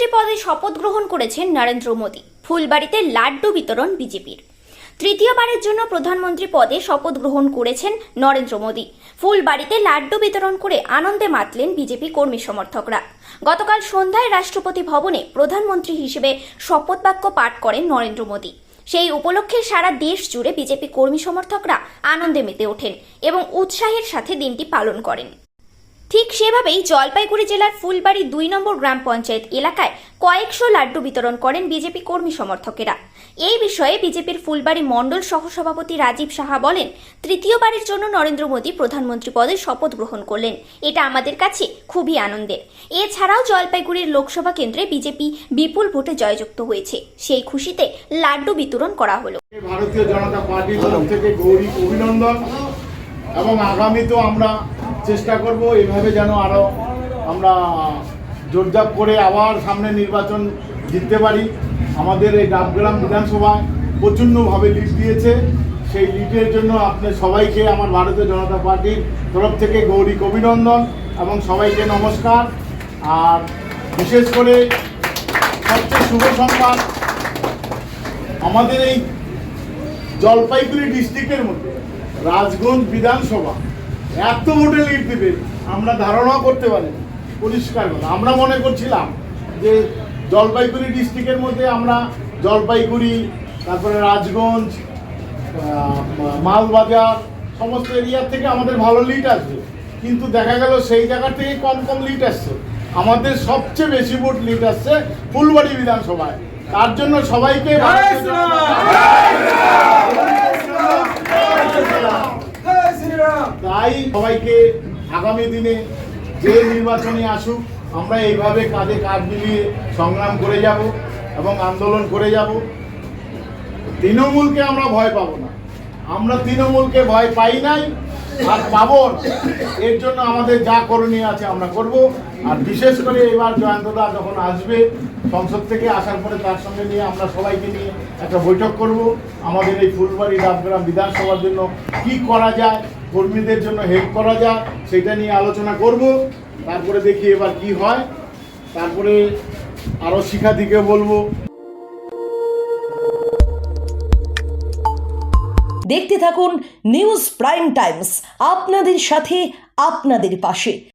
প্রধানমন্ত্রী পদে শপথ গ্রহণ করেছেন নরেন্দ্র মোদী। ফুলবাড়িতে লাড্ডু বিতরণ বিজেপির। তৃতীয়বারের জন্য প্রধানমন্ত্রী পদে শপথ গ্রহণ করেছেন নরেন্দ্র মোদী। ফুলবাড়িতে লাড্ডু বিতরণ করে আনন্দে মাতলেন বিজেপি কর্মী সমর্থকরা। গতকাল সন্ধ্যায় রাষ্ট্রপতি ভবনে প্রধানমন্ত্রী হিসেবে শপথ বাক্য পাঠ করেন নরেন্দ্র মোদী। সেই উপলক্ষে সারা দেশ জুড়ে বিজেপি কর্মী সমর্থকরা আনন্দে মেতে ওঠেন এবং উৎসাহের সাথে দিনটি পালন করেন। ঠিক সেভাবেই জলপাইগুড়ি জেলার ফুলবাড়ি ২ নম্বর গ্রাম পঞ্চায়েত এলাকায় কয়েকশো লাড্ডু বিতরণ করেন বিজেপি কর্মী সমর্থকেরা। এই বিষয়ে বিজেপির ফুলবাড়ি মণ্ডল সহসভাপতি রাজীব সাহা বলেন, তৃতীয়বারের জন্য নরেন্দ্র মোদী প্রধানমন্ত্রী পদে শপথ গ্রহণ করলেন। এটা আমাদের কাছে খুবই আনন্দের। এছাড়াও জলপাইগুড়ির লোকসভা কেন্দ্রে বিজেপি বিপুল ভোটে জয়যুক্ত হয়েছে। সেই খুশিতে লাড্ডু বিতরণ করা হলো। ভারতীয় জনতা পার্টির তরফ থেকে গৌরী অভিনন্দন এবং আগামীতেও আমরা চেষ্টা করব এইভাবে যেন আরও আমরা জোরজাপ করে আবার সামনে নির্বাচন জিততে পারি। আমাদের এই ডাবগ্রাম বিধানসভায় প্রচণ্ডভাবে লিড দিয়েছে। সেই লিডের জন্য আপনার সবাইকে আমার ভারতীয় জনতা পার্টির তরফ থেকে গৌরী অভিনন্দন এবং সবাইকে নমস্কার। আর বিশেষ করে সবচেয়ে শুভ সংবাদ, আমাদের এই জলপাইগুড়ি ডিস্ট্রিক্টের মধ্যে রাজগঞ্জ বিধানসভা এত ভোটে লিড দেবে আমরা ধারণাও করতে পারি। পরিষ্কার কথা, আমরা মনে করছিলাম যে জলপাইগুড়ি ডিস্ট্রিক্টের মধ্যে আমরা জলপাইগুড়ি, তারপরে রাজগঞ্জ, মালবাজার সমস্ত এরিয়ার থেকে আমাদের ভালো লিড আসবে, কিন্তু দেখা গেল সেই জায়গা থেকে কম লিড আসছে। আমাদের সবচেয়ে বেশি ভোট লিড আসছে ফুলবাড়ি বিধানসভায়। তার জন্য সবাইকে তাই সবাইকে আগামী দিনে যে নির্বাচনে আসুক আমরা এইভাবে কাঁধে কাঁধ মিলিয়ে সংগ্রাম করে যাব এবং আন্দোলন করে যাব। তৃণমূলকে আমরা ভয় পাবো না, আমরা তৃণমূলকে ভয় পাই নাই আর পাবো না। এর জন্য আমাদের যা করণীয় আছে আমরা করব। আর বিশেষ করে এবার জয়ন্তদা যখন আসবে সংসদ থেকে, আসার পরে তার সঙ্গে নিয়ে আমরা সবাইকে নিয়ে একটা বৈঠক করব। আমাদের এই ফুলবাড়ি ডাবগ্রাম বিধানসভার জন্য কি করা যায়, কর্মীদের জন্য হেল্প করা যায়, সেটা নিয়ে আলোচনা করব। তারপরে দেখি এবার কি হয়, তারপরে আরও শিক্ষার্থীকে বলবো। দেখতে থাকুন নিউজ প্রাইম টাইমস, আপনাদের সাথে আপনাদের পাশে।